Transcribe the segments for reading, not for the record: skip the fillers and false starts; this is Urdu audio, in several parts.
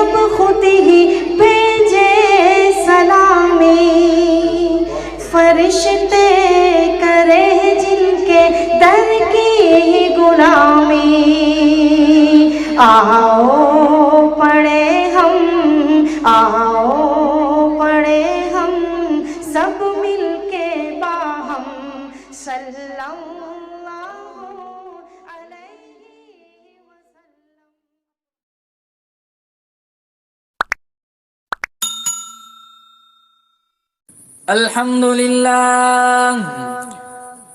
اب خود ہی بھیجے سلامی، فرشتے کرے جن کے در کی غلامی، آؤ پڑھے ہم، آؤ پڑھے ہم سب مل کے باہم صلی اللہ علیہ وسلم۔ الحمد لله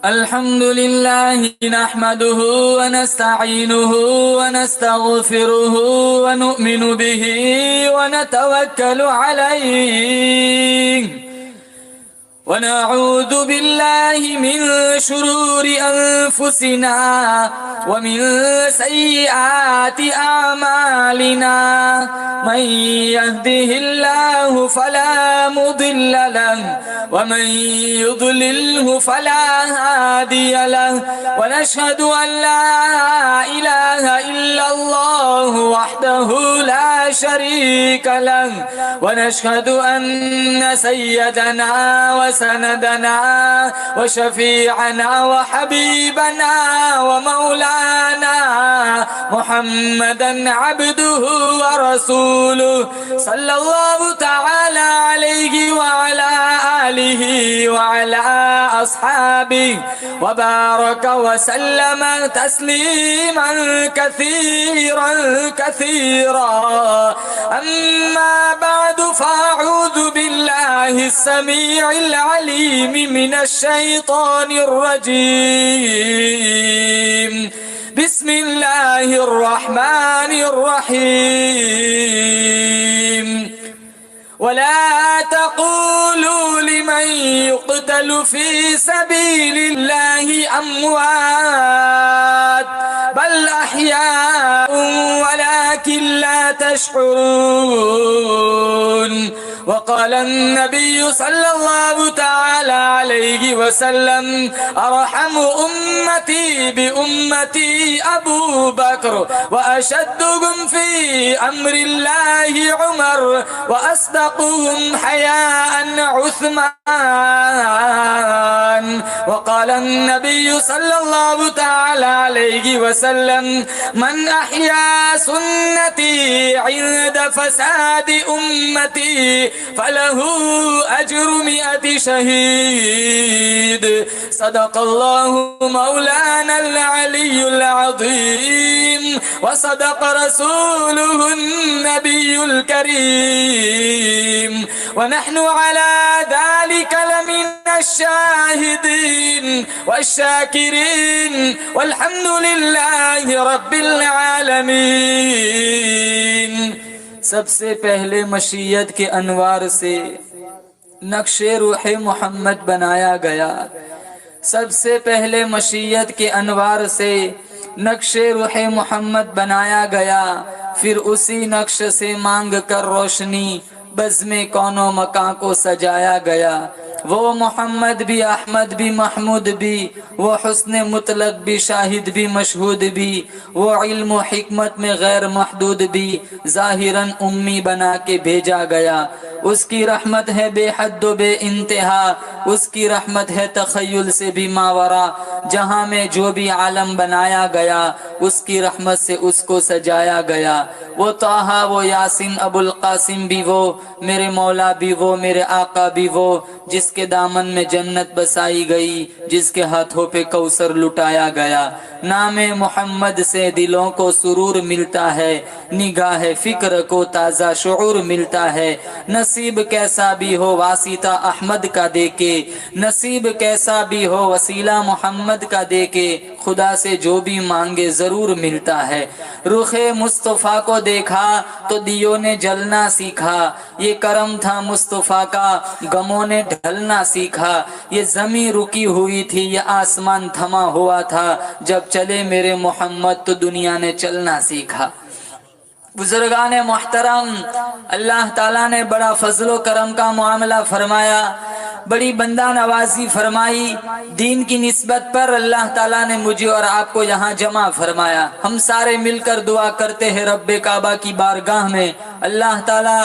الحمد لله نحمده ونستعينه ونستغفره ونؤمن به ونتوكل عليه ونعوذ بالله من شرور أنفسنا ومن سيئات أعمالنا، من يهده الله فلا مضل له ومن يضلله فلا هادي له، ونشهد أن لا إله إلا الله وحده لا شريك له، ونشهد أن سيدنا وسندنا وشفيعنا وحبيبنا ومولانا محمدا عبده ورسوله صلى الله تعالى عليه وعلى آله وعلى أصحابه وبارك وسلم تسليما كثيرا كثيرا. أما بعد فأعوذ بالله السميع العليم من الشيطان الرجيم. بسم الله الرحمن الرحيم. ولا تقولوا لمن يقتل في سبيل الله أموات بل أحياء ولكن لا تشعرون. وقال النبي صلى الله تعالى عليه وسلم أرحم أمتي بأمتي أبو بكر وأشدهم في أمر الله عمر وأصدقهم حياء عثمان. وقال النبي صلى الله تعالى عليه وسلم من أحيا سنتي عند فساد أمتي فله أجر 100 شهيد. صدق الله مولانا العلي العظيم وصدق رسوله النبي الكريم، ونحن على ذلك لمن الشاهدين والشاكرين والحمد لله رب العالمين. سب سے پہلے مشیت کے انوار سے نقش روح محمد بنایا گیا. سب سے پہلے مشیت کے انوار سے نقش روح محمد بنایا گیا، پھر اسی نقش سے مانگ کر روشنی بزم کون و مکان کو سجایا گیا. وہ محمد بھی، احمد بھی، محمود بھی، وہ حسن مطلق بھی، شاہد بھی، مشہود بھی، وہ علم و حکمت میں غیر محدود بھی، ظاہراً امی بنا کے بھیجا گیا. اس کی رحمت ہے بے حد و بے انتہا، اس کی رحمت ہے تخیل سے بھی ماورا. جہاں میں جو بھی عالم بنایا گیا اس کی رحمت سے اس کو سجایا گیا. وہ طٰہٰ، وہ یاسین، ابو القاسم بھی وہ، میرے مولا بھی وہ، میرے آقا بھی وہ، جس کے دامن میں جنت بسائی گئی، جس کے ہاتھوں پہ کوثر لٹایا گیا. نام محمد سے دلوں کو سرور ملتا ہے، نگاہ فکر کو تازہ شعور ملتا ہے. نصیب کیسا بھی ہو واسطہ احمد کا دے کے، نصیب کیسا بھی ہو وسیلہ محمد کا دے کے، خدا سے جو بھی مانگے ضرور ملتا ہے. رخ مصطفیٰ کو دیکھا تو دیوں نے جلنا سیکھا، یہ کرم تھا مصطفیٰ کا، غموں نے ڈھلنا سیکھا. یہ زمین رکی ہوئی تھی، یہ آسمان تھما ہوا تھا، جب چلے میرے محمد تو دنیا نے چلنا سیکھا. بزرگان محترم، اللہ تعالیٰ نے بڑا فضل و کرم کا معاملہ فرمایا، بڑی بندہ نوازی فرمائی. دین کی نسبت پر اللہ تعالیٰ نے مجھے اور آپ کو یہاں جمع فرمایا. ہم سارے مل کر دعا کرتے ہیں رب کعبہ کی بارگاہ میں، اللہ تعالیٰ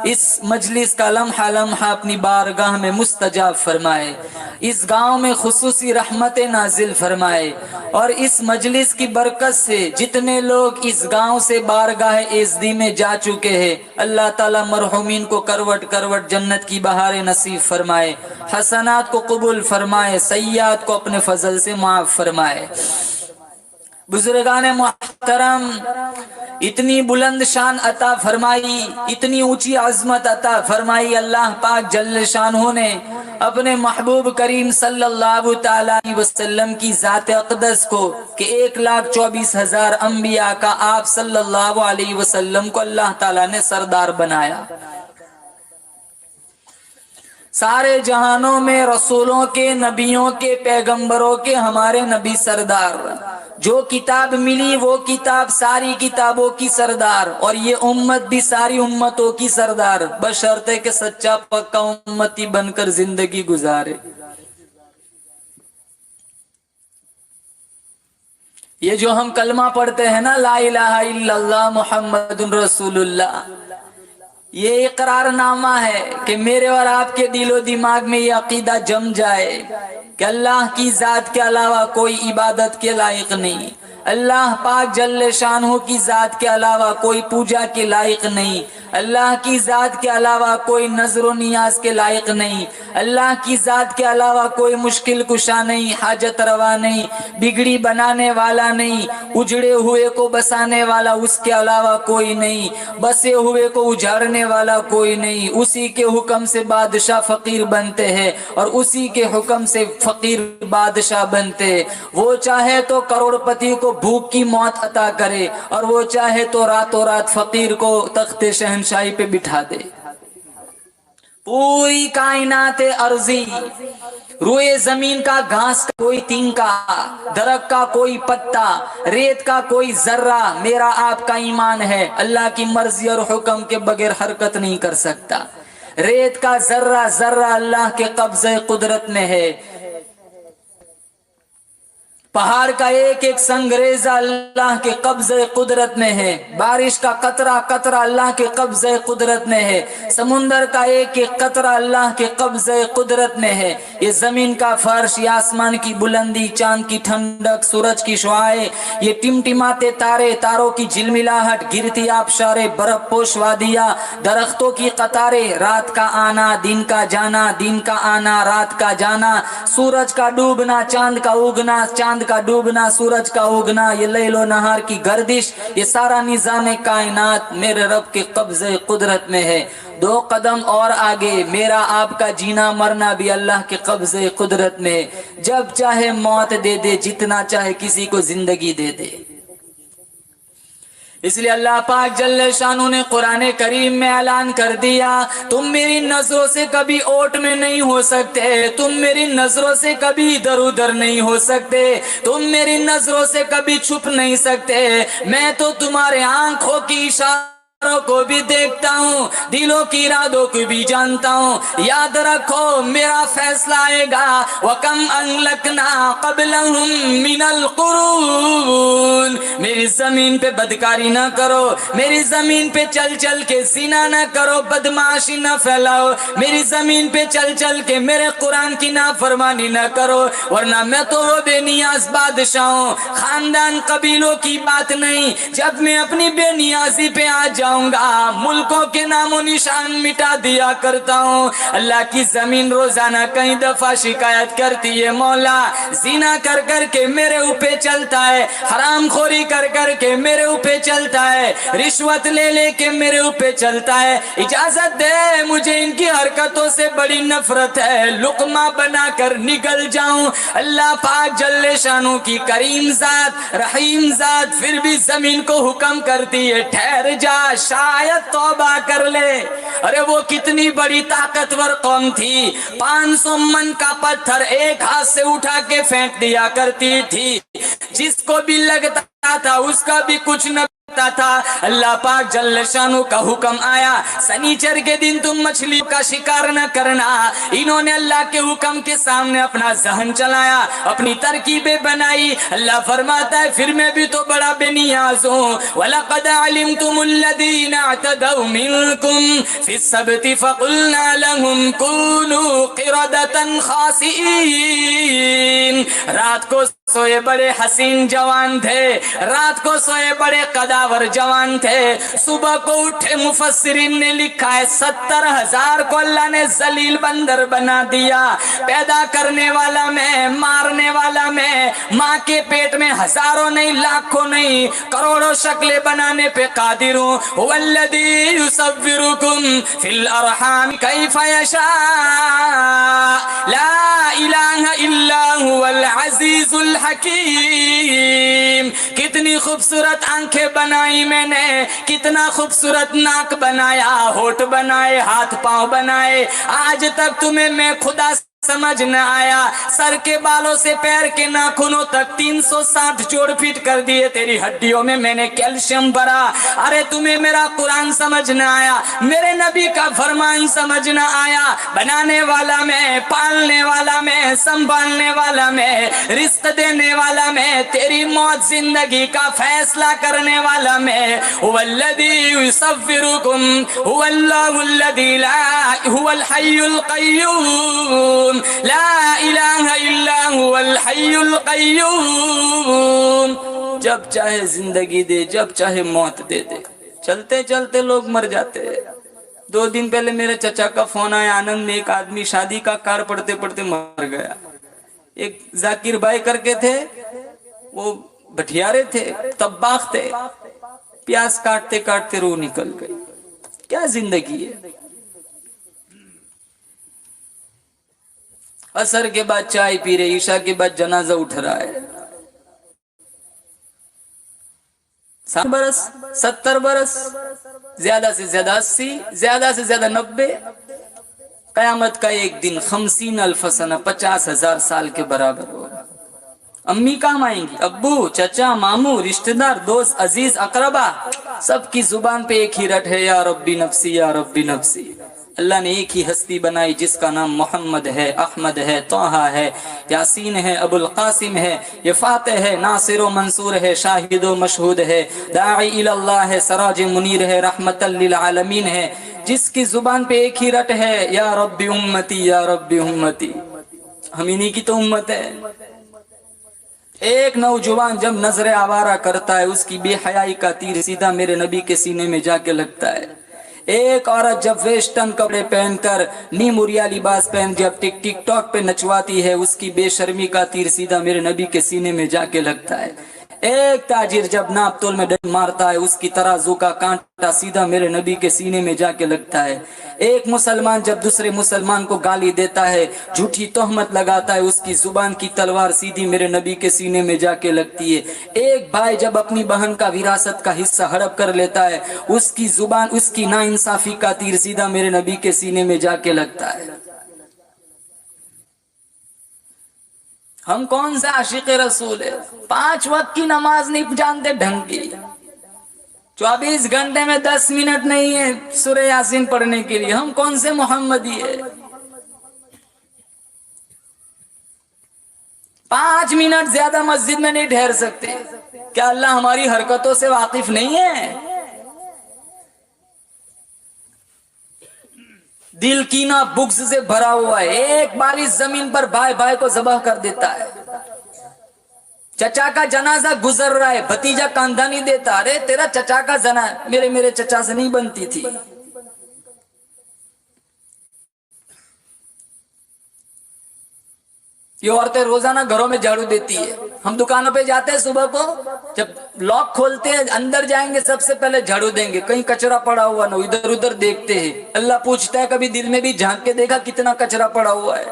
اس مجلس کا لمحہ لمحہ اپنی بارگاہ میں مستجاب فرمائے، اس گاؤں میں خصوصی رحمت نازل فرمائے، اور اس مجلس کی برکت سے جتنے لوگ اس گاؤں سے بارگاہ ایزدی میں جا چکے ہیں، اللہ تعالیٰ مرحومین کو کروٹ کروٹ جنت کی بہاریں نصیب فرمائے، حسنات کو قبول فرمائے، سیئات کو اپنے فضل سے معاف فرمائے۔ بزرگان محترم، اتنی بلند شان عطا فرمائی، اتنی اونچی عظمت عطا فرمائی اللہ پاک جل شانہ نے اپنے محبوب کریم صلی اللہ تعالی علیہ وسلم کی ذات اقدس کو کہ 1,24,000 انبیاء کا آپ صلی اللہ علیہ وسلم کو اللہ تعالی نے سردار بنایا۔ سارے جہانوں میں رسولوں کے، نبیوں کے، پیغمبروں کے ہمارے نبی سردار، جو کتاب ملی وہ کتاب ساری کتابوں کی سردار، اور یہ امت بھی ساری امتوں کی سردار، بشرطے کہ سچا پکا امتی بن کر زندگی گزارے۔ یہ جو ہم کلمہ پڑھتے ہیں نا، لا الہ الا اللہ محمد رسول اللہ، یہ اقرار نامہ ہے کہ میرے اور آپ کے دل و دماغ میں یہ عقیدہ جم جائے کہ اللہ کی ذات کے علاوہ کوئی عبادت کے لائق نہیں، اللہ پاک جل شانہ کی ذات کے علاوہ کوئی پوجا کے لائق نہیں، اللہ کی ذات کے علاوہ کوئی نظر و نیاز کے لائق نہیں، اللہ کی ذات کے علاوہ کوئی مشکل کشا نہیں، حاجت روا نہیں، بگڑی بنانے والا نہیں، اجڑے ہوئے کو بسانے والا اس کے علاوہ کوئی نہیں، بسے ہوئے کو اجاڑنے والا کوئی نہیں، اسی کے حکم سے بادشاہ فقیر بنتے ہیں اور اسی کے حکم سے فقیر بادشاہ بنتے ہیں۔ وہ چاہے تو کروڑ پتی کو بھوک کی موت عطا کرے، اور وہ چاہے تو راتوں رات فقیر کو تخت شہنشاہی پہ بٹھا دے۔ پوری کائنات ارضی، روئے زمین کا گھاس کا کوئی تنکا، درخت کا کوئی پتا، ریت کا کوئی ذرہ، میرا آپ کا ایمان ہے اللہ کی مرضی اور حکم کے بغیر حرکت نہیں کر سکتا۔ ریت کا ذرہ ذرہ اللہ کے قبضہ قدرت میں ہے، پہاڑ کا ایک ایک سنگریزہ اللہ کے قبضہ قدرت میں ہے، بارش کا قطرہ قطرہ اللہ کے قبضہ قدرت میں ہے، سمندر کا ایک ایک قطرہ اللہ کے قبضہ قدرت میں ہے، یہ زمین کا فرش، یہ آسمان کی بلندی، چاند کی ٹھنڈک، سورج کی شعاعیں، یہ ٹمٹماتے تارے، تاروں کی جھلملاہٹ، گرتی آبشاریں، برف پوش وادیاں، درختوں کی قطاریں، رات کا آنا دن کا جانا، دن کا آنا رات کا جانا، سورج کا ڈوبنا چاند کا اگنا، چاند کا ڈوبنا سورج کا اگنا، یہ لیل و نہار کی گردش، یہ سارا نظام کائنات میرے رب کے قبضہ قدرت میں ہے۔ 2 قدم اور آگے میرا آپ کا جینا مرنا بھی اللہ کے قبضہ قدرت میں ہے، جب چاہے موت دے دے، جتنا چاہے کسی کو زندگی دے دے۔ اس لیے اللہ پاک جل شانہ نے قرآن کریم میں اعلان کر دیا، تم میری نظروں سے کبھی اوٹ میں نہیں ہو سکتے، تم میری نظروں سے کبھی ادھر ادھر نہیں ہو سکتے، تم میری نظروں سے کبھی چھپ نہیں سکتے، میں تو تمہارے آنکھوں کی اشاروں کو بھی دیکھتا ہوں، دلوں کی ارادوں کو بھی جانتا ہوں، یاد رکھو میرا فیصلہ آئے گا۔ وَكَمْ أَهْلَكْنَا قَبْلَهُمْ مِنَ الْقُرُونِ، میری زمین پہ بدکاری نہ کرو، میری زمین پہ چل چل کے زنا نہ کرو، بدمعاشی نہ پھیلاؤ، میری زمین پہ چل چل کے میرے قرآن کی نافرمانی نہ کرو، ورنہ میں تو وہ بے نیاز بادشاہ ہوں، خاندان قبیلوں کی بات نہیں، جب میں اپنی بے نیازی پہ آ جاؤں گا ملکوں کے نام و نشان مٹا دیا کرتا ہوں۔ اللہ کی زمین روزانہ کئی دفعہ شکایت کرتی ہے، مولا زنا کر کر کے میرے اوپر چلتا ہے، حرام خوری کر کر کے میرے اوپر چلتا ہے، رشوت لے لے کے میرے اوپر چلتا ہے، اجازت دے مجھے ان کی حرکتوں سے بڑی نفرت ہے، لقمہ بنا کر نگل جاؤں۔ اللہ پاک جل شانہ کی کریم ذات، رحیم ذات پھر بھی زمین کو حکم کرتی ہے، ٹھہر جا، شاید توبہ کر لے۔ ارے وہ کتنی بڑی طاقتور قوم تھی، 500 من کا پتھر ایک ہاتھ سے اٹھا کے پھینک دیا کرتی تھی، جس کو بھی لگتا تھا اس کا بھی کچھ نہ تھا. اللہ پاک جل شانو کا حکم آیا سنیچر کے دن تم مچھلیوں کا شکار نہ کرنا. انہوں نے اللہ کے حکم کے سامنے اپنا ذہن چلایا, اپنی ترکیبیں بنائی. اللہ فرماتا ہے پھر میں بھی تو بڑا بے نیاز ہوں. وَلَقَدْ عَلِمْتُمُ الَّذِينَ اعْتَدَوْا مِنْكُمْ فِي السَّبْتِ فَقُلْنَا لَهُمْ كُونُوا قِرَدَةً خَاسِئِينَ. رات کو سوئے بڑے حسین جوان تھے, رات کو سوئے بڑے قداور جوان تھے, صبح کو اٹھے. مفسرین نے لکھا ہے 70,000 کو اللہ نے ذلیل بندر بنا دیا. پیدا کرنے والا میں, مارنے والا میں, ماں کے پیٹ میں ہزاروں نہیں, لاکھوں نہیں, کروڑوں شکلیں بنانے پہ قادر ہوں. والذی یصورکم فی الارحام کیف یشاء لا الہ الا هو العزیز الحکیم. کتنی خوبصورت آنکھیں بنائی میں نے, کتنا خوبصورت ناک بنایا, ہونٹ بنائے, ہاتھ پاؤں بنائے. آج تک تمہیں میں خدا سمجھ نہ آیا. سر کے بالوں سے پیر کے ناخنوں تک 360 جوڑ فٹ کر دیے. تیری ہڈیوں میں میں نے کیلشیم بھرا. ارے تمہیں میرا قرآن سمجھ نہ آیا, میرے نبی کا فرمان سمجھ نہ آیا. بنانے والا میں, پالنے والا میں, سنبھالنے والا میں, رزق دینے والا میں, تیری موت زندگی کا فیصلہ کرنے والا میں. والذی یصورکم هو اللہ الذی لا هو الحی القیوم لا الہ الا هو الحی القیوم. جب چاہے زندگی دے, جب چاہے موت دے دے. چلتے چلتے لوگ مر جاتے ہیں. 2 دن پہلے میرے چچا کا فون آیا آنند میں, ایک آدمی شادی کا کار پڑھتے پڑھتے مر گیا. ایک ذاکر بھائی کر کے تھے, وہ بٹھیارے تھے, طباخ تھے, پیاز کاٹتے کاٹتے روح نکل گئی. کیا زندگی ہے. عصر کے بعد چائے پی رہے, عشاء کے بعد جنازہ اٹھ رہا ہے. 60 برس, 70 برس, زیادہ سے زیادہ 80, زیادہ سے زیادہ 90. قیامت کا ایک دن 50,000 سنہ, 50,000 سال کے برابر ہوگا. امی کام آئیں گی, ابو, چچا, ماموں, رشتہ دار, دوست, عزیز, اقربا, سب کی زبان پہ ایک ہی رٹ ہے, یا ربی نفسی یا ربی نفسی. اللہ نے ایک ہی ہستی بنائی جس کا نام محمد ہے, احمد ہے, طہ ہے, یاسین ہے, ابو القاسم ہے, یہ فاتح ہے, ناصر و منصور ہے, شاہد و مشہود ہے, داعی اللہ ہے, سراج منیر ہے, رحمت للعالمین ہے. جس کی زبان پہ ایک ہی رٹ ہے, یا ربی امتی یا ربی امتی. ہم انہی کی تو امت ہے. ایک نوجوان جب نظر آوارہ کرتا ہے, اس کی بے حیائی کا تیر سیدھا میرے نبی کے سینے میں جا کے لگتا ہے. ایک عورت جب ویسٹرن کپڑے پہن کر, نیموریا لباس پہن جب ٹک ٹاک پہ نچواتی ہے, اس کی بے شرمی کا تیر سیدھا میرے نبی کے سینے میں جا کے لگتا ہے. ایک تاجر جب ناپ تول میں ڈنڈ مارتا ہے, اس کی ترازو کا کانٹا سیدھا میرے نبی کے سینے میں جا کے لگتا ہے. ایک مسلمان جب دوسرے مسلمان کو گالی دیتا ہے, جھوٹی تہمت لگاتا ہے, اس کی زبان کی تلوار سیدھی میرے نبی کے سینے میں جا کے لگتی ہے. ایک بھائی جب اپنی بہن کا وراثت کا حصہ ہڑپ کر لیتا ہے, اس کی زبان, اس کی ناانصافی کا تیر سیدھا میرے نبی کے سینے میں جا کے لگتا ہے. ہم کون سے عاشق رسول ہے؟ 5 وقت کی نماز نہیں جانتے ڈھنگ کی, 24 گھنٹے میں 10 منٹ نہیں ہے سورہ یاسین پڑھنے کے لیے. ہم کون سے محمدی ہے؟ 5 منٹ زیادہ مسجد میں نہیں ٹھہر سکتے. کیا اللہ ہماری حرکتوں سے واقف نہیں ہے؟ دل کینہ بغض سے بھرا ہوا ہے. ایک بار اس زمین پر بھائی بھائی کو ذبح کر دیتا ہے. چچا کا جنازہ گزر رہا ہے, بھتیجا کاندھا نہیں دیتا, ارے تیرا چچا کا جنازہ, میرے چچا سے نہیں بنتی تھی. یہ عورتیں روزانہ گھروں میں جھاڑو دیتی ہے. ہم دکانوں پہ جاتے ہیں, صبح کو جب لاک کھولتے ہیں, اندر جائیں گے سب سے پہلے جھاڑو دیں گے, کہیں کچرا پڑا ہوا نہ, ادھر ادھر دیکھتے ہیں. اللہ پوچھتا ہے کبھی دل میں بھی جھانک کے دیکھا کتنا کچرا پڑا ہوا ہے.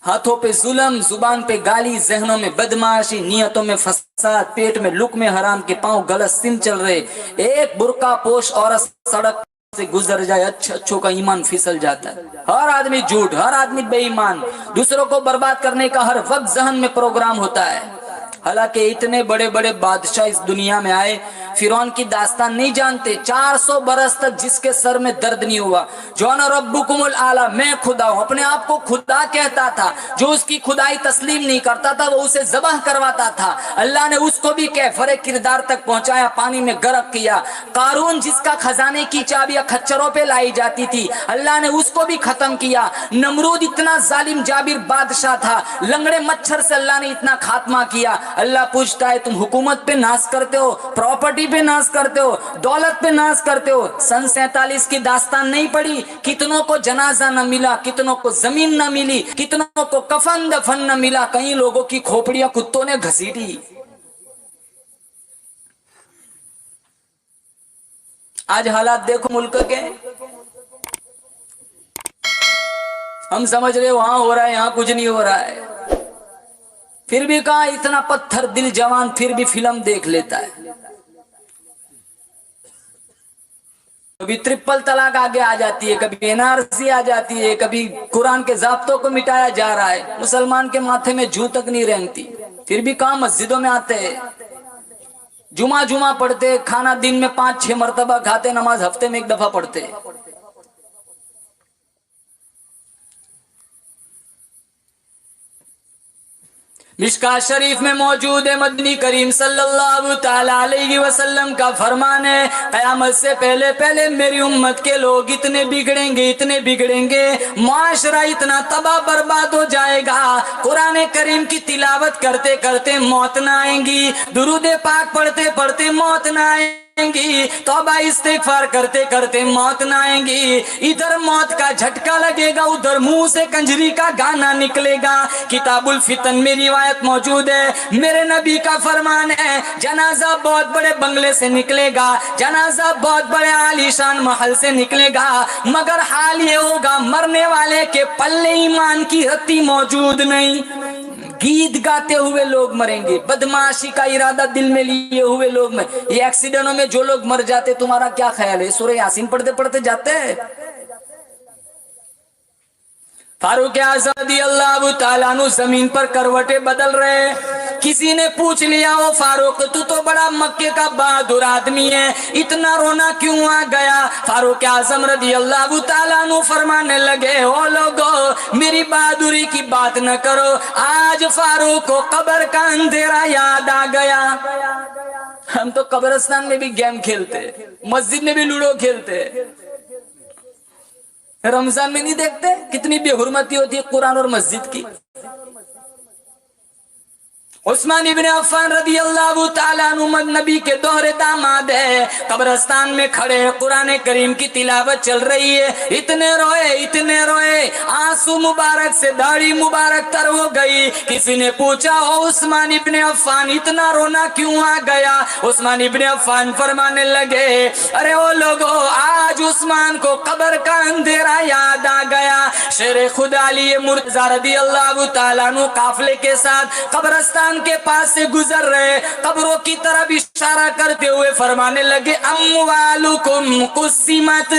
ہاتھوں پہ ظلم, زبان پہ گالی, ذہنوں میں بدمعاشی, نیتوں میں فساد, پیٹ میں لقمے حرام کے پاؤں غلط سم چل رہے. ایک برقع پوش عورت سڑک سے گزر جائے, اچھوں کا ایمان پھسل جاتا ہے. ہر آدمی جھوٹ, ہر آدمی بے ایمان, دوسروں کو برباد کرنے کا ہر وقت ذہن میں پروگرام ہوتا ہے. حالانکہ اتنے بڑے بڑے بادشاہ اس دنیا میں آئے، فرعون کی داستان نہیں جانتے، 400 برس تک جس کے سر میں درد نہیں ہوا، جو نا ربکم الاعلی، میں خدا ہوں، اپنے آپ کو خدا کہتا تھا، جو اس کی خدائی تسلیم نہیں کرتا تھا وہ اسے ذبح کرواتا تھا، اللہ نے اس کو بھی کیفر کردار تک پہنچایا، پانی میں غرق کیا۔ قارون جس کا خزانے کی چابیاں کھچروں پہ لائی جاتی تھی، اللہ نے اس کو بھی ختم کیا۔ نمرود اتنا ظالم جابر بادشاہ تھا، لنگڑے مچھر سے اللہ نے اتنا خاتمہ کیا۔ اللہ پوچھتا ہے تم حکومت پہ ناز کرتے ہو، پراپرٹی پہ ناز کرتے ہو، دولت پہ ناز کرتے ہو، سن 47 کی داستان نہیں پڑی؟ کتنوں کو جنازہ نہ ملا، کتنوں کو زمین نہ ملی، کتنوں کو کفن دفن نہ ملا، کئی لوگوں کی کھوپڑیاں کتوں نے گھسیٹی۔ آج حالات دیکھو ملک کے، ہم سمجھ رہے وہاں ہو رہا ہے، یہاں کچھ نہیں ہو رہا ہے، پھر بھی کہا اتنا پتھر دل جوان پھر بھی فلم دیکھ لیتا ہے۔ کبھی ٹرپل طلاق آگے آ جاتی ہے، کبھی NRC آ جاتی ہے، کبھی قرآن کے ضابطوں کو مٹایا جا رہا ہے، مسلمان کے ماتھے میں جوں تک نہیں رینگتی، پھر بھی کہاں مسجدوں میں آتے ہیں، جمعہ پڑھتے، کھانا دن میں 5-6 مرتبہ کھاتے، نماز ہفتے میں 1 دفعہ پڑھتے۔ مشکات شریف میں موجود ہے، مدنی کریم صلی اللہ تعالی علیہ وسلم کا فرمان ہے، قیامت سے پہلے پہلے میری امت کے لوگ اتنے بگڑیں گے، معاشرہ اتنا تباہ برباد ہو جائے گا، قرآن کریم کی تلاوت کرتے کرتے موت نہ آئیں گی، درود پاک پڑھتے پڑھتے موت نہ آئیں گی، توبہ استغفار کرتے کرتے موت نہ آئیں گی، ادھر موت کا جھٹکا لگے گا، ادھر منہ سے کنجری کا گانا نکلے گا۔ کتاب الفتن میں روایت موجود ہے، میرے نبی کا فرمان ہے، جنازہ بہت بڑے بنگلے سے نکلے گا، جنازہ بہت بڑے عالیشان محل سے نکلے گا، مگر حال یہ ہوگا مرنے والے کے پلے ایمان کی رتی موجود نہیں، گیت گاتے ہوئے لوگ مریں گے، بدمعاشی کا ارادہ دل میں لیے ہوئے لوگ یہ ایکسیڈنٹوں میں جو لوگ مر جاتے، تمہارا کیا خیال ہے؟ سورہ یاسین پڑھتے پڑھتے جاتے ہیں۔ فاروق اعظم رضی اللہ تعالیٰ عنہ زمین پر کروٹیں بدل رہے، کسی نے پوچھ لیا او فاروق تو بڑا مکے کا بہادر آدمی ہے، اتنا رونا کیوں آ گیا؟ فاروق اعظم رضی اللہ تعالیٰ عنہ فرمانے لگے او لوگو میری بہادری کی بات نہ کرو، آج فاروق کو قبر کا اندھیرا یاد آ گیا۔ ہم تو قبرستان میں بھی گیم کھیلتے، مسجد میں بھی لوڈو کھیلتے، رمضان میں نہیں دیکھتے کتنی بے حرمتی ہوتی ہے قرآن اور مسجد کی۔ عثمان ابن عفان رضی اللہ تعالیٰ عنہ نبی کے دوہرے داماد ہے، قبرستان میں کھڑے قرآن کریم کی تلاوت چل رہی ہے، اتنے روئے آنسو مبارک سے داڑھی مبارک تر ہو گئی۔ کسی نے پوچھا او عثمان ابن عفان اتنا رونا کیوں آ گیا؟ عثمان ابن عفان فرمانے لگے ارے او لوگو آج عثمان کو قبر کا اندھیرا یاد آ گیا۔ شیر خدا علی مرتضی رضی اللہ تعالیٰ عنہ قافلے کے ساتھ قبرستان کے پاس سے گزر رہے، قبروں کی طرف اشارہ کرتے ہوئے فرمانے لگے اموالکم قسمت،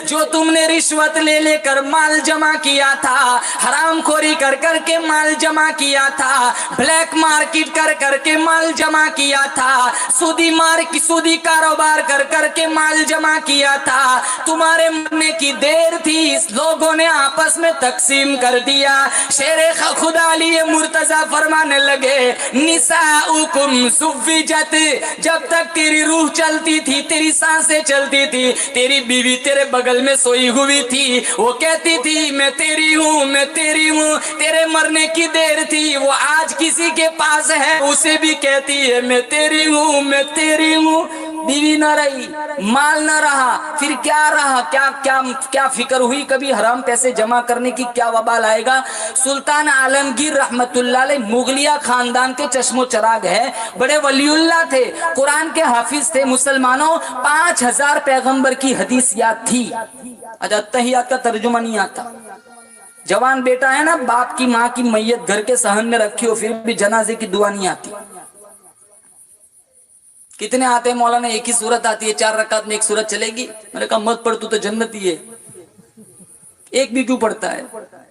جو تم نے رشوت لے لے کر مال جمع کیا تھا، حرام خوری کر کر کے مال جمع کیا تھا، بلیک مارکیٹ کر کر کے مال جمع کیا تھا، سودی کاروبار کر کر کے مال جمع کیا تھا، تمہارے مرنے کی دیر تھی، اس لوگوں نے آپس میں تقسیم کر دیا۔ شیر خدا علی مرتضی فرمانے لگے نساؤکم سفجت، جب تک تیری روح چلتی تھی، تیری سانسیں چلتی تھی، تیری بیوی تیرے بغل میں سوئی ہوئی تھی، وہ کہتی تھی میں تیری ہوں میں تیری ہوں، تیرے مرنے کی دیر تھی، وہ آج کسی کے پاس ہے اسے بھی کہتی ہے میں تیری ہوں میں تیری ہوں۔ بیوی نہ رہی، مال نہ رہا، پھر کیا رہا؟ کیا فکر ہوئی کبھی حرام پیسے جمع کرنے کی کیا وبال آئے گا؟ سلطان عالمگیر رحمت اللہ علیہ مغلیہ خاندان کے چشم و چراغ ہے، بڑے ولی اللہ تھے، قرآن کے حافظ تھے، مسلمانوں 5000 پیغمبر کی حدیث یاد تھی، تحیات کا ترجمہ نہیں آتا۔ جوان بیٹا ہے نا، باپ کی ماں کی میت گھر کے صحن میں رکھی ہو، پھر بھی جنازے کی دعا نہیں آتی۔ کتنے آتے ہیں مولانا ایک ہی صورت آتی ہے، 4 رکعت میں ایک صورت چلے گی، میں نے کہا مت پڑھ تو جنتی ہے، ایک بھی کیوں پڑھتا ہے؟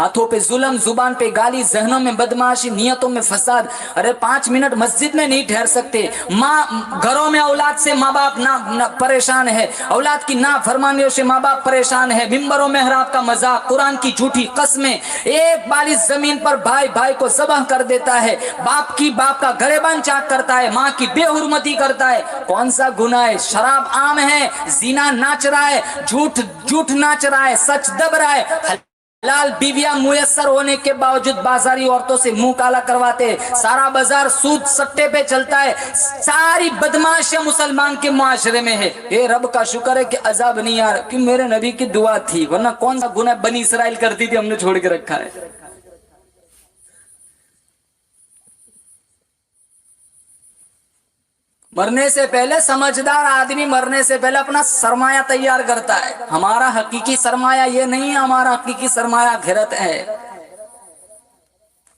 ہاتھوں پہ ظلم، زبان پہ گالی، ذہنوں میں بدمعاشی، نیتوں میں فساد. ارے 5 منٹ مسجد میں نہیں ٹھہر سکتے. ماں گھروں میں اولاد سے ماں باپ پریشان ہے، اولاد کی نافرمانیوں سے ماں باپ پریشان ہے. ممبر و محراب کا مذاق، قرآن کی جھوٹی قسمیں. ایک بال اس زمین پر بھائی بھائی کو ذبح کر دیتا ہے، باپ کا گریبان چاک کرتا ہے، ماں کی بے حرمتی کرتا ہے. کون سا گناہ ہے؟ شراب عام ہے، زنا ناچ رہا ہے، جھوٹ ناچ رہا ہے، سچ دب رہا ہے. حلال بیویاں میسر ہونے کے باوجود بازاری عورتوں سے منہ کالا کرواتے. سارا بازار سود سٹے پہ چلتا ہے. ساری بدماشیاں مسلمان کے معاشرے میں ہے. اے رب کا شکر ہے کہ عذاب نہیں آ رہا، کہ میرے نبی کی دعا تھی، ورنہ کون سا گناہ بنی اسرائیل کرتی تھی، ہم نے چھوڑ کے رکھا ہے. مرنے سے پہلے سمجھدار آدمی مرنے سے پہلے اپنا سرمایہ تیار کرتا ہے. ہمارا حقیقی سرمایہ یہ نہیں ہے، ہمارا حقیقی سرمایہ گھرت ہے.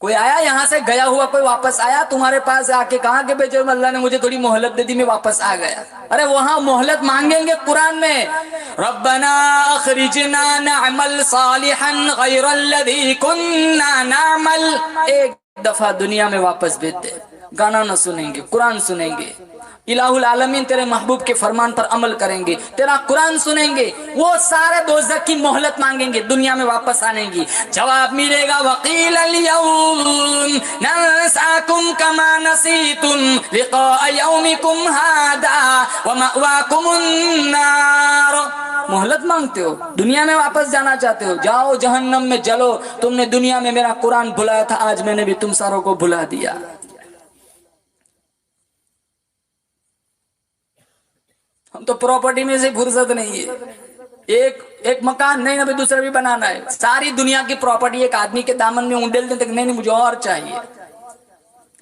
کوئی آیا یہاں سے گیا ہوا، کوئی واپس آیا تمہارے پاس آ کے کہا کہ بیچو اللہ نے مجھے تھوڑی مہلت دے دی، میں واپس آ گیا. ارے وہاں مہلت مانگیں گے قرآن میں، ربنا اخرجنا نعمل صالحا غیر الذی کننا نعمل. ایک دفعہ دنیا میں واپس بھیج دے. گانا نہ سنیں گے، قرآن سنیں گے. الہ العالمین تیرے محبوب کے فرمان پر عمل کریں گے، تیرا قرآن سنیں گے. وہ سارے دوزخ کی مہلت مانگیں گے، دنیا میں واپس آنے کی. جواب ملے گا وقیل اليوم ننساکم کما نسیتم لقاء یومکم ھذا ومأواکم النار. مہلت مانگتے ہو، دنیا میں واپس جانا چاہتے ہو، جاؤ جہنم میں جلو. تم نے دنیا میں میرا قرآن بھلایا تھا، آج میں نے بھی تم ساروں کو بھلا دیا. ہم تو پراپرٹی میں سے فرصت نہیں ہے. ایک مکان نہیں، ابھی دوسرا بھی بنانا ہے. ساری دنیا کی پراپرٹی ایک آدمی کے دامن میں انڈیل دیں تک نہیں مجھے اور چاہیے.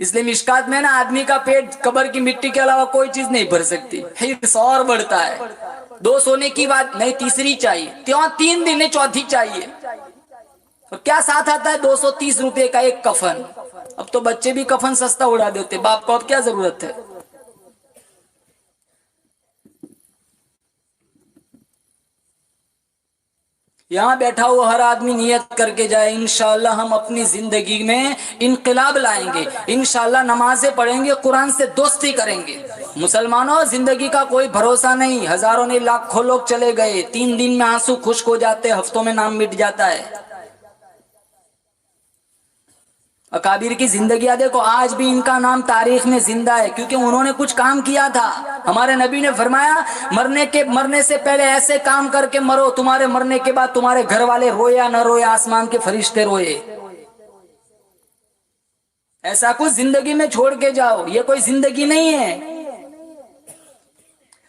اس لیے مشکات میں نا آدمی کا پیٹ قبر کی مٹی کے علاوہ کوئی چیز نہیں بھر سکتی. حرص اور بڑھتا ہے. 2 سونے کی بات نہیں، تیسری چاہیے. 3 دن چوتھی چاہیے. اور کیا ساتھ آتا ہے؟ 230 روپے کا ایک کفن. اب تو بچے بھی کفن سستا اڑا دیتے، باپ کو اب کیا ضرورت ہے. یہاں بیٹھا ہوا ہر آدمی نیت کر کے جائے، انشاءاللہ ہم اپنی زندگی میں انقلاب لائیں گے. انشاءاللہ نمازیں پڑھیں گے، قرآن سے دوستی کریں گے. مسلمانوں، زندگی کا کوئی بھروسہ نہیں. ہزاروں نہیں لاکھوں لوگ چلے گئے، 3 دن میں آنسو خشک ہو جاتے، ہفتوں میں نام مٹ جاتا ہے. اکابر کی زندگیاں دیکھو، آج بھی ان کا نام تاریخ میں زندہ ہے، کیونکہ انہوں نے کچھ کام کیا تھا. ہمارے نبی نے فرمایا مرنے سے پہلے ایسے کام کر کے مرو، تمہارے مرنے کے بعد تمہارے گھر والے روئے یا نہ روئے، آسمان کے فرشتے روئے. ایسا کچھ زندگی میں چھوڑ کے جاؤ، یہ کوئی زندگی نہیں ہے.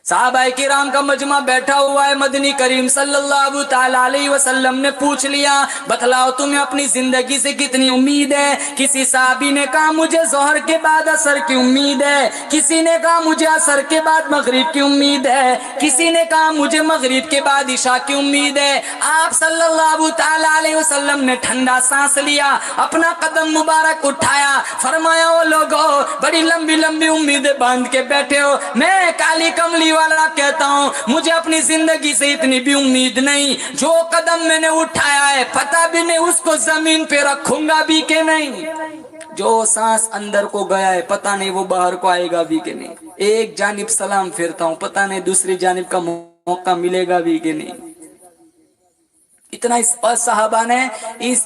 صحابہ کرام کا مجمع بیٹھا ہوا ہے. مدنی کریم صلی اللہ تعالی علیہ وسلم نے پوچھ لیا، بتلاؤ تمہیں اپنی زندگی سے کتنی امید ہے؟ کسی صحابی نے کہا مجھے ظہر کے بعد عصر کی امید ہے، کسی نے کہا مجھے عصر کے بعد مغرب کی امید ہے، کسی نے کہا مجھے مغرب کے بعد عشاء کی امید ہے. آپ صلی اللہ تعالی علیہ وسلم نے ٹھنڈا سانس لیا، اپنا قدم مبارک اٹھایا، فرمایا وہ لوگوں بڑی لمبی لمبی امیدیں باندھ کے بیٹھے ہو، میں کالی کملی والا کہتا ہوں مجھے اپنی زندگی سے اتنی بھی امید نہیں. جو قدم میں نے اٹھایا ہے پتہ بھی نہیں اس کو زمین پہ رکھوں گا بھی کہ نہیں. جو سانس اندر کو گیا ہے پتہ نہیں وہ باہر کو آئے گا بھی کہ نہیں. ایک جانب سلام پھیرتا ہوں، پتہ نہیں دوسری جانب کا موقع ملے گا بھی کہ نہیں. اتنا صحابہ نے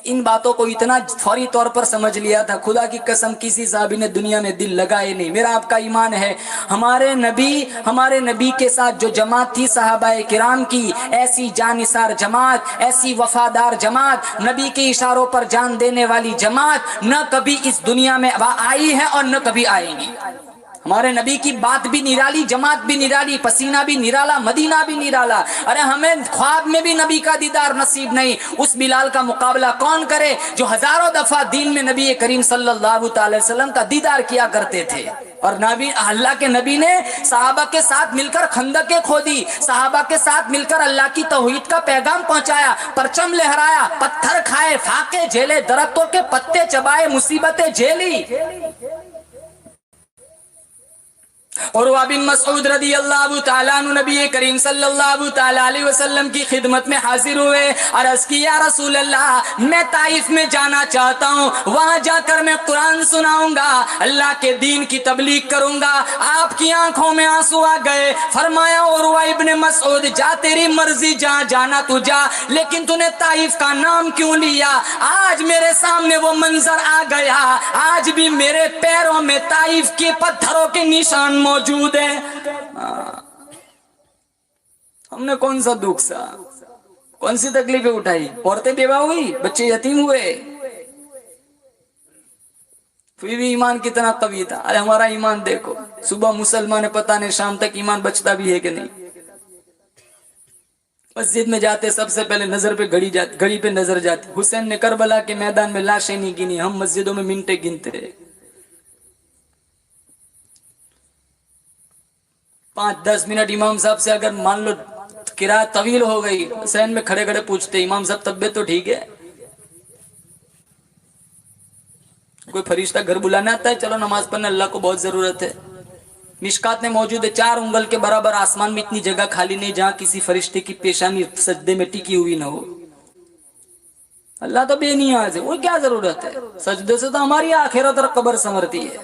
ان باتوں کو اتنا فوری طور پر سمجھ لیا تھا. خدا کی قسم کسی صحابی نے دنیا میں دل لگائے نہیں. میرا آپ کا ایمان ہے ہمارے نبی کے ساتھ جو جماعت تھی صحابہ کرام کی، ایسی جانثار جماعت، ایسی وفادار جماعت، نبی کے اشاروں پر جان دینے والی جماعت نہ کبھی اس دنیا میں آئی ہے اور نہ کبھی آئے گی. ہمارے نبی کی بات بھی نرالی، جماعت بھی نرالی، پسینہ بھی نرالا، مدینہ بھی نرالا. ارے ہمیں خواب میں بھی نبی کا دیدار نصیب نہیں. اس بلال کا مقابلہ کون کرے جو ہزاروں دفعہ دین میں نبی کریم صلی اللہ تعالی وسلم کا دیدار کیا کرتے تھے. اور نبی اللہ کے نبی نے صحابہ کے ساتھ مل کر خندقیں کھودی، صحابہ کے ساتھ مل کر اللہ کی توحید کا پیغام پہنچایا، پرچم لہرایا، پتھر کھائے، فاقے جھیلے، درختوں کے پتے چبائے، مصیبتیں جھیلی. عروہ بن مسعود رضی اللہ تعالیٰ عنہ نبی کریم صلی اللہ تعالیٰ علیہ وسلم کی خدمت میں حاضر ہوئے، عرض کی یا رسول اللہ میں طائف میں جانا چاہتا ہوں، وہاں جا کر میں قرآن سناؤں گا، اللہ کے دین کی تبلیغ کروں گا۔ آپ کی آنکھوں میں آنسو آ گئے، فرمایا عروہ ابن مسعود جا، تیری مرضی، جہاں جانا تو جا، لیکن تو نے طائف کا نام کیوں لیا؟ آج میرے سامنے وہ منظر آ گیا، آج بھی میرے پیروں میں طائف کے پتھروں کے نشان موجود ہے۔ ہم نے کون سا دکھ سا، کون سی تکلیفیں اٹھائی؟ عورتیں بیوہ ہوئی، بچے یتیم ہوئے، پھر بھی ایمان کتنا قوی تھا۔ ارے ہمارا ایمان دیکھو، صبح مسلمان ہے پتہ نہیں شام تک ایمان بچتا بھی ہے کہ نہیں۔ مسجد میں جاتے سب سے پہلے نظر پہ گھڑی پہ نظر جاتی۔ حسین نے کربلا کے میدان میں لاشیں نہیں گنی، ہم مسجدوں میں منٹیں گنتے رہے۔ 5-10 منٹ امام صاحب سے اگر مان لو قرات طویل ہو گئی، حسین میں کھڑے کھڑے پوچھتے امام صاحب طبیعت تو ٹھیک ہے؟ کوئی فرشتہ گھر بلانا آتا ہے؟ چلو نماز پڑھنا، اللہ کو بہت ضرورت ہے۔ مشکات میں موجود ہے 4 انگل کے برابر آسمان میں اتنی جگہ خالی نہیں جہاں کسی فرشتے کی پیشانی سجدے میں ٹکی ہوئی نہ ہو۔ اللہ تو بے نیاز ہے، وہ کیا ضرورت ہے؟ سجدے سے تو ہماری آخرت اور قبر سنورتی ہے۔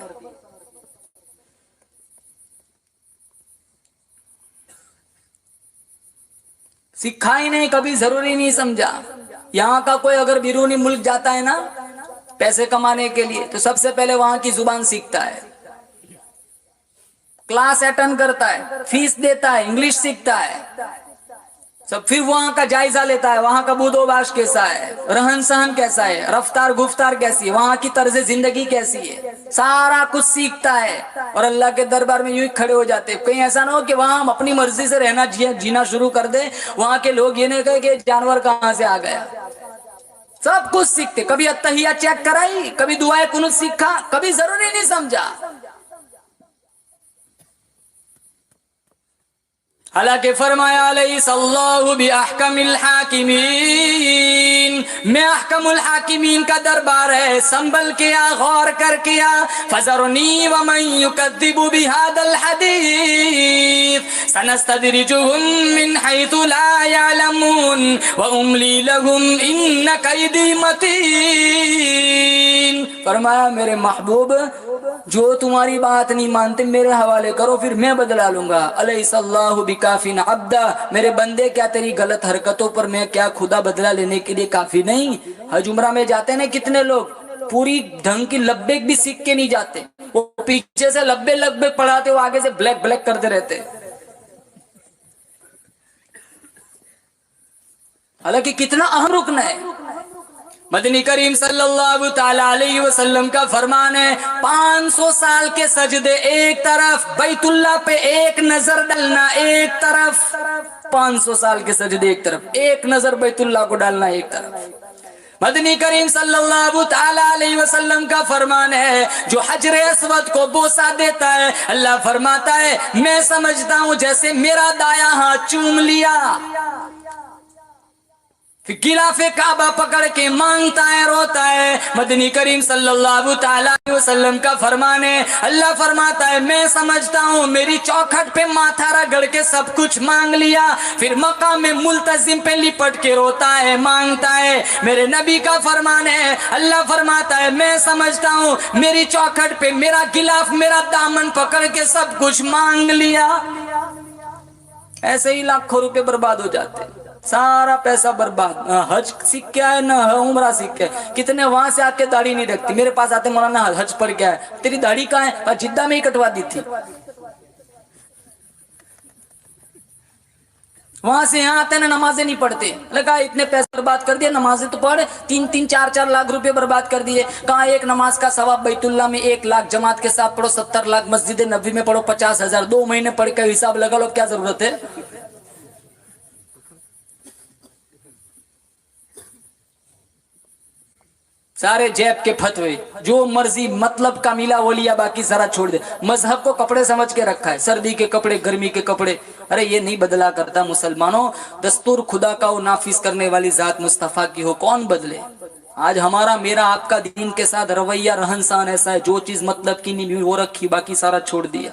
سکھا ہی نہیں، کبھی ضروری نہیں سمجھا۔ یہاں کا کوئی اگر بیرونی ملک جاتا ہے نا پیسے کمانے کے لیے تو سب سے پہلے وہاں کی زبان سیکھتا ہے، کلاس اٹینڈ کرتا ہے، فیس دیتا ہے، انگلش سیکھتا ہے سب، پھر وہاں کا جائزہ لیتا ہے، وہاں کا بود و باش کیسا ہے، رہن سہن کیسا ہے، رفتار گفتار کیسی ہے، وہاں کی طرز زندگی کیسی ہے، سارا کچھ سیکھتا ہے اور اللہ کے دربار میں یوں ہی کھڑے ہو جاتے۔ کہیں ایسا نہ ہو کہ وہاں ہم اپنی مرضی سے رہنا جینا شروع کر دیں، وہاں کے لوگ یہ نہیں کہے کہ جانور کہاں سے آ گیا۔ سب کچھ سیکھتے، کبھی اتحیہ چیک کرائی، کبھی دعائے قنوت سیکھا، کبھی ضروری نہیں سمجھا۔ حالانکہ فرمایا علیہ اللہ بِأَحْكَمِ الْحَاكِمِينَ، میں احکم الحاکمین کا دربار ہے، سنبھل کیا، غور کر کیا۔ فَذَرْنِي وَمَنْ يُكَذِّبُ بِهَذَا الْحَدِيثِ سَنَسْتَدْرِجُهُمْ مِنْ حَيْثُ لَا يَعْلَمُونَ وَأُمْلِي لَهُمْ إِنَّ كَيْدِي مَتِينٌ۔ فرمایا میرے محبوب جو تمہاری بات نہیں مانتے میرے حوالے کرو، پھر میں بدلا لوں گا۔ الیس اللہ بکافٍ عبدا، میرے بندے کیا تیری غلط حرکتوں پر میں کیا خدا بدلا لینے کے لیے کافی نہیں؟ حج عمرہ میں جاتے ہیں کتنے لوگ پوری ڈھنگ کی لبیک بھی سیکھ کے نہیں جاتے، وہ پیچھے سے لبے پڑھاتے، وہ آگے سے بلیک کرتے رہتے، حالانکہ کتنا اہم رکن ہے۔ مدنی کریم صلی اللہ تعالی علیہ وسلم کا فرمان ہے 500 سال کے سجدے ایک طرف، بیت اللہ پہ ایک نظر ڈالنا ایک طرف، 500 سال کے سجدے ایک طرف، ایک نظر بیت اللہ کو ڈالنا ایک طرف۔ مدنی کریم صلی اللہ تعالی علیہ وسلم کا فرمان ہے جو حجر اسود کو بوسہ دیتا ہے، اللہ فرماتا ہے میں سمجھتا ہوں جیسے میرا دایاں ہاتھ چوم لیا۔ پھر غلاف کعبہ پکڑ کے مانگتا ہے، روتا ہے۔ مدنی کریم صلی اللہ تعالی علیہ وسلم کا فرمان ہے، اللہ فرماتا ہے میں سمجھتا ہوں میری چوکھٹ پہ ماتھا رگڑ کے سب کچھ مانگ لیا، پھر مقام ملتزم پہ لپٹ کے روتا ہے، مانگتا ہے۔ میرے نبی کا فرمان ہے، اللہ فرماتا ہے میں سمجھتا ہوں میری چوکھٹ پہ میرا غلاف میرا دامن پکڑ کے سب کچھ مانگ لیا۔ ایسے ہی لاکھوں روپے برباد ہو جاتے، سارا پیسہ برباد، نہ حج سیکھ کے آئے نہ عمرہ سیکھ کے۔ کتنے وہاں سے آ کے داڑھی نہیں رکھتی، میرے پاس آتے مولانا حج پر کیا ہے تیری داڑھی کہاں ہے؟ جدہ میں ہی کٹوا دی تھی، وہاں سے یہاں آتے نا نمازیں نہیں پڑھتے، لگا اتنے پیسے برباد کر دیے، نمازیں تو پڑھ 3-3 4-4 لاکھ روپے برباد کر دیے۔ کہاں ایک نماز کا ثواب بیت اللہ میں 1 لاکھ جماعت کے ساتھ پڑھو، 70 لاکھ مسجد نبوی میں پڑھو، 50,000 2 مہینے پڑھ کے حساب لگا لو، کیا ضرورت ہے؟ سارے جیب کے فتوے، جو مرضی مطلب کا ملا وہ لیا، باقی سارا چھوڑ دے۔ مذہب کو کپڑے سمجھ کے رکھا ہے، سردی کے کپڑے گرمی کے کپڑے، ارے یہ نہیں بدلا کرتا مسلمانوں۔ دستور خدا کا وہ نافذ کرنے والی ذات مصطفیٰ کی ہو، کون بدلے؟ آج ہمارا میرا آپ کا دین کے ساتھ رویہ رہن سہن ایسا ہے، جو چیز مطلب کی نہیں وہ رکھی، باقی سارا چھوڑ دیا۔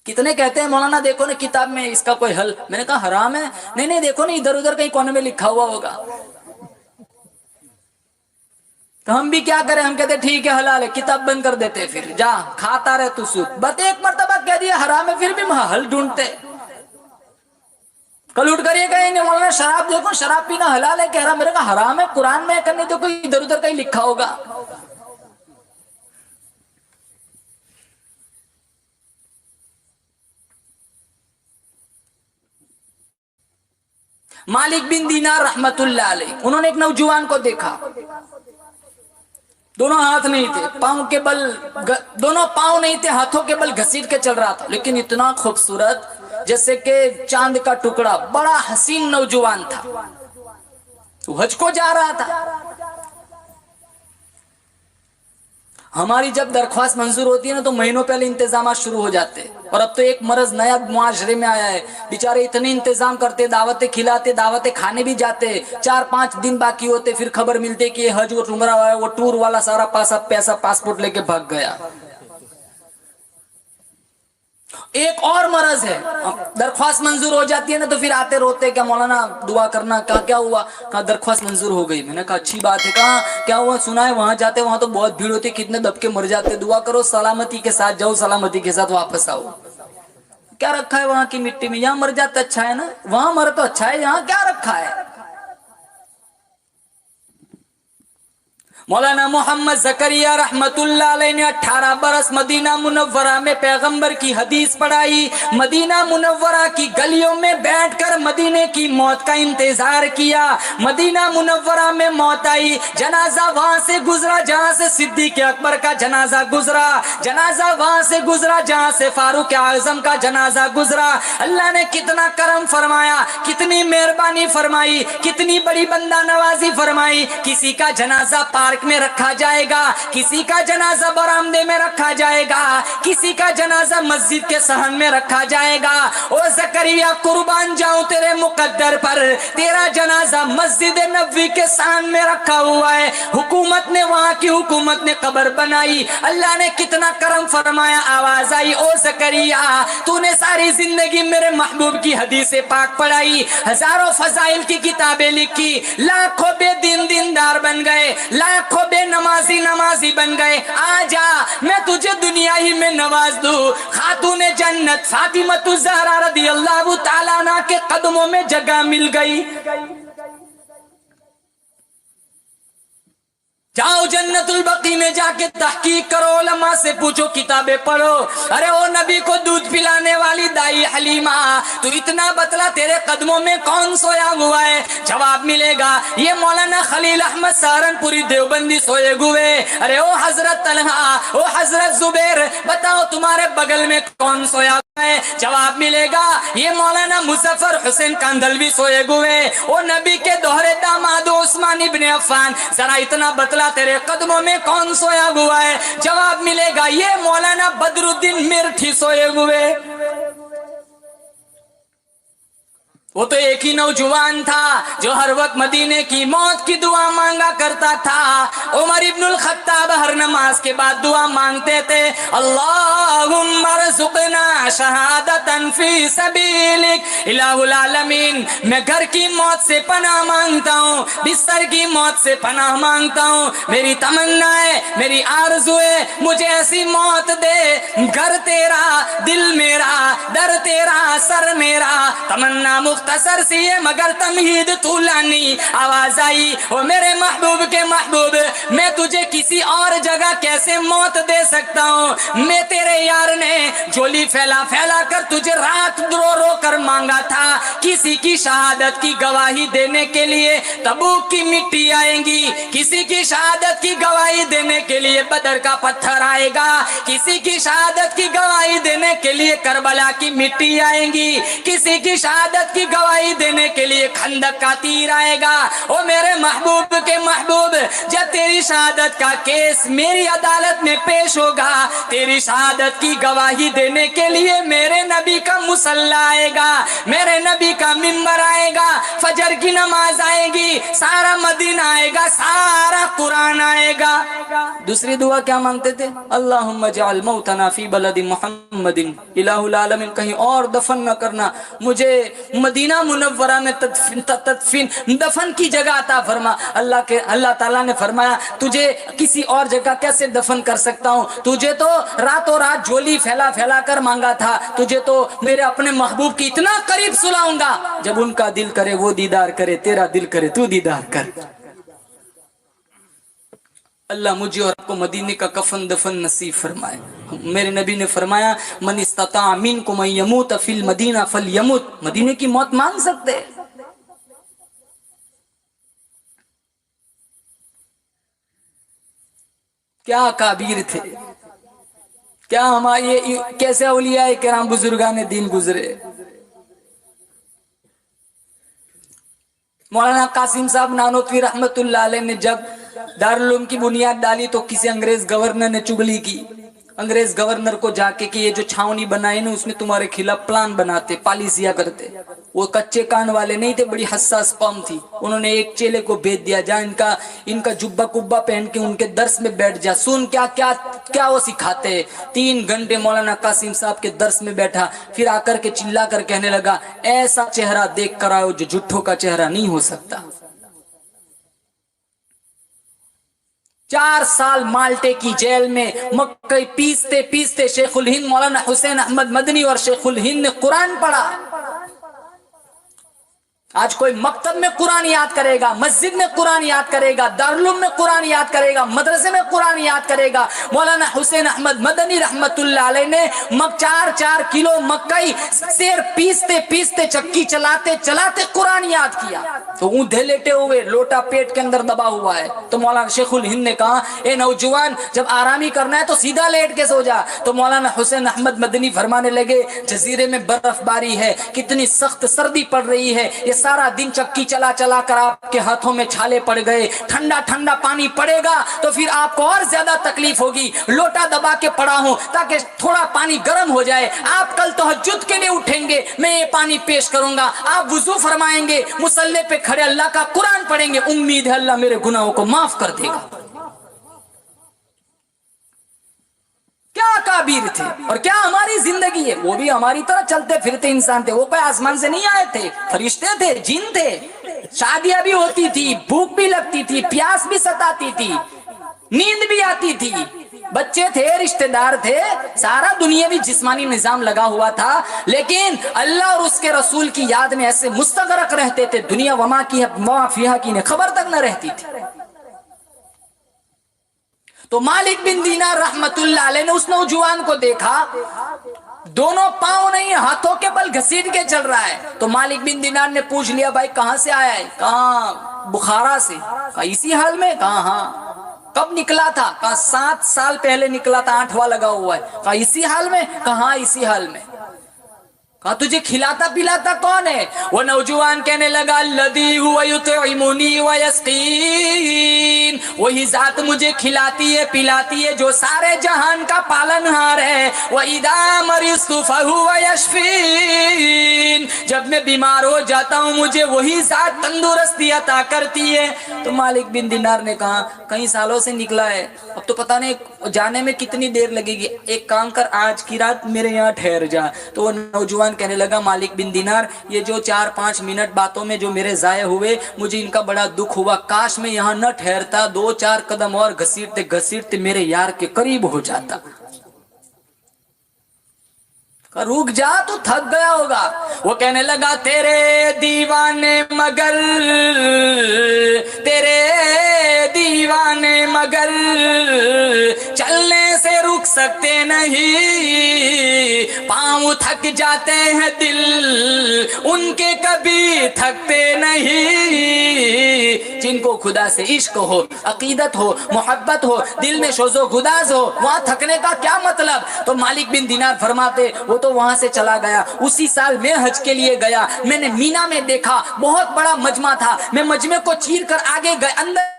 کتنے کہتے ہیں مولانا دیکھو نا کتاب میں اس کا کوئی حل. میں نے کہا حرام ہے. نہیں دیکھو نا ادھر ادھر کہیں کونے میں لکھا ہوا ہوگا. تو ہم بھی کیا کریں, ہم کہتے ٹھیک ہے حلال ہے, کتاب بند کر دیتے, پھر جا کھاتا رہے تو سود. بس ایک مرتبہ کہہ دیا حرام ہے, پھر بھی حل ڈھونڈتے. کل اٹھ کر یہ کہیں گے مولانا شراب دیکھو, شراب پینا حلال ہے, کہہ رہا. میرے کہا حرام ہے قرآن میں کرنے تو کوئی ادھر ادھر کہیں لکھا ہوگا. مالک بن دینار رحمت اللہ علیہ, انہوں نے ایک نوجوان کو دیکھا, دونوں ہاتھ نہیں تھے, پاؤں کے بل, دونوں پاؤں نہیں تھے, ہاتھوں کے بل گھسیٹ کے چل رہا تھا, لیکن اتنا خوبصورت جیسے کہ چاند کا ٹکڑا, بڑا حسین نوجوان تھا. تو حج کو جا رہا تھا. ہماری جب درخواست منظور ہوتی ہے نا تو مہینوں پہلے انتظامات شروع ہو جاتے ہیں. اور اب تو ایک مرض نیا معاشرے میں آیا ہے, بیچارے اتنے انتظام کرتے, دعوتیں کھلاتے, دعوتیں کھانے بھی جاتے, 4-5 دن باقی ہوتے, پھر خبر ملتے کہ یہ حج اور عمرہ ہے, وہ ٹور والا سارا پیسہ پاسپورٹ لے کے بھاگ گیا. ایک اور مرض ہے, درخواست منظور ہو جاتی ہے نا تو پھر آتے روتے, کیا مولانا دعا کرنا, کیا ہوا, کہا درخواست منظور ہو گئی. میں نے کہا اچھی بات ہے. کہاں کیا ہوا, سنا ہے وہاں جاتے وہاں تو بہت بھیڑ ہوتی, کتنے دب کے مر جاتے, دعا کرو سلامتی کے ساتھ جاؤ, سلامتی کے ساتھ واپس آؤ. کیا رکھا ہے وہاں کی مٹی میں, یہاں مر جاتا اچھا ہے نا, وہاں مر تو اچھا ہے, یہاں کیا رکھا ہے. مولانا محمد زکریا رحمت اللہ علیہ نے 18 برس مدینہ منورہ میں پیغمبر کی حدیث پڑھائی, مدینہ منورہ کی گلیوں میں بیٹھ کر مدینے کی موت کا انتظار کیا. مدینہ منورہ میں موت آئی, جنازہ وہاں سے گزرا جہاں سے صدیق اکبر کا جنازہ گزرا, جنازہ وہاں سے گزرا جہاں سے فاروق اعظم کا جنازہ گزرا. اللہ نے کتنا کرم فرمایا, کتنی مہربانی فرمائی, کتنی بڑی بندہ نوازی فرمائی. کسی کا جنازہ پارک میں رکھا جائے گا, کسی کا جنازہ برآمدے میں رکھا جائے گا, کسی کا جنازہ مسجد کے صحن میں رکھا جائے گا. او زکریا قربان جاؤں تیرے مقدر پر, تیرا جنازہ مسجد نبوی کے صحن میں رکھا ہوا ہے. حکومت نے, وہاں کی حکومت نے قبر بنائی. اللہ نے کتنا کرم فرمایا, آواز آئی, او زکریا تو نے ساری زندگی میرے محبوب کی حدیث پاک پڑھائی, ہزاروں فضائل کی کتابیں لکھی, لاکھوں بے دین دیندار بن گئے, لاکھوں بے نمازی بن گئے. آجا میں تجھے دنیا ہی میں نواز دوں. خاتون جنت فاطمہ الزہرا رضی اللہ تعالیٰ عنہ کے قدموں میں جگہ مل گئی. جاؤ جنت البقیع میں جا کے تحقیق کرو, علماء سے پوچھو, کتابیں پڑھو. ارے او نبی کو دودھ پلانے والی دائی حلیمہ, تو اتنا بتلا تیرے قدموں میں کون سویا ہوا ہے؟ جواب ملے گا یہ مولانا خلیل احمد سہارنپوری دیوبندی سوئے ہوئے. ارے او حضرت طلحہ, او حضرت زبیر, بتاؤ تمہارے بغل میں کون سویا ہے؟ جواب ملے گا یہ مولانا مظفر حسین کاندھلوی سوئے ہوئے. او نبی کے دوہرے داماد عثمان ابن عفان, ذرا اتنا بتلا تیرے قدموں میں کون سویا ہوا ہے؟ جواب ملے گا یہ مولانا بدر الدین میرٹھی سوئے ہوئے. وہ تو ایک ہی نوجوان تھا جو ہر وقت مدینے کی موت کی دعا مانگا کرتا تھا. عمر ابن الخطاب ہر نماز کے بعد دعا مانگتے تھے, اللہم ارزقنا شہادتا فی سبیلک. الہ العالمین میں گھر کی موت سے پناہ مانگتا ہوں, بستر کی موت سے پناہ مانگتا ہوں. میری تمنا ہے, میری آرزو ہے, مجھے ایسی موت دے, گھر تیرا, دل میرا, در تیرا, سر میرا. تمنا مختصر سی ہے مگر تمہید طولانی. آواز آئی, او میرے محبوب کے محبوب, میں تجھے کسی اور جگہ کیسے موت دے سکتا ہوں؟ میں تیرے یار نے جولی پھیلا پھیلا کر تجھے رات رو رو کر مانگا تھا. کسی کی شہادت کی گواہی دینے کے لیے تبوک کی مٹی آئیں گی, کسی کی شہادت کی گواہی دینے کے لیے بدر کا پتھر آئے گا, کسی کی شہادت کی گواہی دینے کے لیے کربلا کی مٹی آئیں گی, کسی کی شہادت کی گواہی دینے کے لیے خندق کا تیر آئے گا. او میرے محبوب کے محبوب, جب تیری شہادت کا کیس میری عدالت میں پیش ہوگا, تیری شہادت کی گواہی دینے کے لیے میرے نبی کا مصلی آئے گا, میرے نبی کا منبر آئے گا, فجر کی نماز آئے آئے گی، سارا مدینہ آئے گا، سارا قرآن آئے گا۔ دوسری دعا کیا مانگتے تھے؟ اللہم اجعل موتنا فی بلد محمد، الہ العالمین کہیں اور دفن نہ کرنا، مجھے مدینہ منورہ میں دفن کی جگہ عطا فرما۔ اللہ تعالیٰ نے فرمایا تجھے کسی اور جگہ کیسے دفن کر سکتا ہوں، تجھے تو راتوں رات جھولی پھیلا پھیلا کر مانگا تھا، تجھے تو میرے اپنے محبوب کی اتنا قریب سلاؤں گا، جب ان کا دل کرے وہ دیدار کرے، تیرا دل کرے تو دیدار کر۔ اللہ مجھے اور آپ کو مدینے کا کفن دفن نصیب فرمائے۔ میرے نبی نے فرمایا من استطاع منکم ان یموت فی المدینہ فلیمت، مدینے کی موت مانگ سکتے۔ کیا کابیر تھے، کیا ہمارے کیسے اولیاء کرام بزرگان دین گزرے۔ مولانا قاسم صاحب نانوتوی رحمت اللہ علیہ نے جب دارالعلوم کی بنیاد ڈالی تو کسی انگریز گورنر نے چگلی کی، انگریز گورنر کو جا کے کہ یہ جو چھاونی بنائے نا اس میں تمہارے خلاف پلان بناتے، پالیسیاں کرتے۔ وہ کچے کان والے نہیں تھے، بڑی حساس قوم تھی، انہوں نے ایک چیلے کو بھیج دیا جا ان کا جبہ کبا پہن کے ان کے درس میں بیٹھ جا، سن کیا وہ سکھاتے ہیں۔ 3 گھنٹے مولانا قاسم صاحب کے درس میں بیٹھا، پھر آ کر کے چلا کر کہنے لگا ایسا چہرہ دیکھ کر آؤ جو جھوٹوں کا چہرہ نہیں ہو سکتا۔ 4 سال مالٹے کی جیل میں مکئی پیستے پیستے شیخ الہند مولانا حسین احمد مدنی اور شیخ الہند نے قرآن پڑھا۔ آج کوئی مکتب میں قرآن یاد کرے گا، مسجد میں قرآن یاد کرے گا، دارالعلوم میں قرآن یاد کرے گا، مدرسے میں قرآن یاد کرے گا۔ مولانا حسین احمد مدنی رحمت اللہ علیہ نے 4 کلو مکئی سیر پیستے پیستے چکی چلاتے چلاتے قرآن یاد کیا۔ تو اونھے لیٹے ہوئے، لوٹا پیٹ کے اندر دبا ہوا ہے، تو مولانا شیخ الہند نے کہا اے نوجوان جب آرامی کرنا ہے تو سیدھا لیٹ کے سو جا۔ تو مولانا حسین احمد مدنی فرمانے لگے جزیرے میں برف باری ہے، کتنی سخت سردی پڑ رہی ہے، یہ سارا دن چکی چلا چلا کر آپ کے ہاتھوں میں چھالے پڑ گئے، ٹھنڈا ٹھنڈا پانی پڑے گا تو پھر آپ کو اور زیادہ تکلیف ہوگی، لوٹا دبا کے پڑا ہوں تاکہ تھوڑا پانی گرم ہو جائے، آپ کل تہجد کے لیے اٹھیں گے میں یہ پانی پیش کروں گا، آپ وضو فرمائیں گے، مصلی پہ کھڑے اللہ کا قرآن پڑھیں گے، امید ہے اللہ میرے گناہوں کو معاف کر دے گا۔ کیا کابیر تھے اور کیا ہماری زندگی ہے۔ وہ بھی ہماری طرح چلتے پھرتے انسان تھے، وہ کوئی آسمان سے نہیں آئے تھے، فرشتے تھے، جن تھے۔ شادیاں بھی ہوتی تھی، بھوک بھی لگتی تھی، پیاس بھی ستاتی تھی، نیند بھی آتی تھی، بچے تھے، رشتہ دار تھے، سارا دنیاوی جسمانی نظام لگا ہوا تھا، لیکن اللہ اور اس کے رسول کی یاد میں ایسے مستغرق رہتے تھے، دنیا وما فیہا کی خبر تک نہ رہتی تھی۔ تو مالک بن دینار رحمت اللہ علیہ نے اس نوجوان کو دیکھا، دونوں پاؤں نہیں ہاتھوں کے بل گھسیٹ کے چل رہا ہے۔ تو مالک بن دینار نے پوچھ لیا بھائی کہاں سے آیا ہے؟ کہاں بخارا سے۔ کہا اسی حال میں؟ کہا ہاں۔ کب نکلا تھا؟ کہا 7 سال پہلے نکلا تھا، 8واں لگا ہوا ہے۔ کہا اسی حال میں؟ کہا اسی حال میں۔ کہا تجھے کھلاتا پلاتا کون ہے؟ وہ نوجوان کہنے لگا الذی هو یطعمنی ویسقین، وہی ذات مجھے کھلاتی ہے پلاتی ہے جو سارے جہان کا پالنہار ہے۔ وَإِذَا مَرِضْتُ فَهُوَ يَشْفِينِ، جب میں بیمار ہو جاتا ہوں مجھے وہی ذات تندرستی عطا کرتی ہے۔ تو مالک بن دینار نے کہا کئی سالوں سے نکلا ہے، اب تو پتہ نہیں جانے میں کتنی دیر لگے گی، ایک کام کر آج کی رات میرے یہاں ٹھہر جا۔ تو وہ نوجوان کہنے لگا مالک بن دینار یہ جو 4-5 منٹ باتوں میں جو میرے ضائع ہوئے مجھے ان کا بڑا دکھ ہوا، کاش میں یہاں نہ ٹھہرتا، 2-4 قدم اور گھسیٹتے گھسیٹتے میرے یار کے قریب ہو جاتا۔ رک جا تو تھک گیا ہوگا۔ وہ کہنے لگا تیرے دیوانے مگر چلنے سے رک سکتے نہیں، پاؤں تھک جاتے ہیں دل ان کے کبھی تھکتے نہیں۔ جن کو خدا سے عشق ہو، عقیدت ہو، محبت ہو، دل میں شوز و گداز ہو، وہاں تھکنے کا کیا مطلب؟ تو مالک بن دینار فرماتے وہ تو وہاں سے چلا گیا، اسی سال میں حج کے لیے گیا، میں نے مینا میں دیکھا بہت بڑا مجمع تھا، میں مجمع کو چیر کر آگے گئے، اندر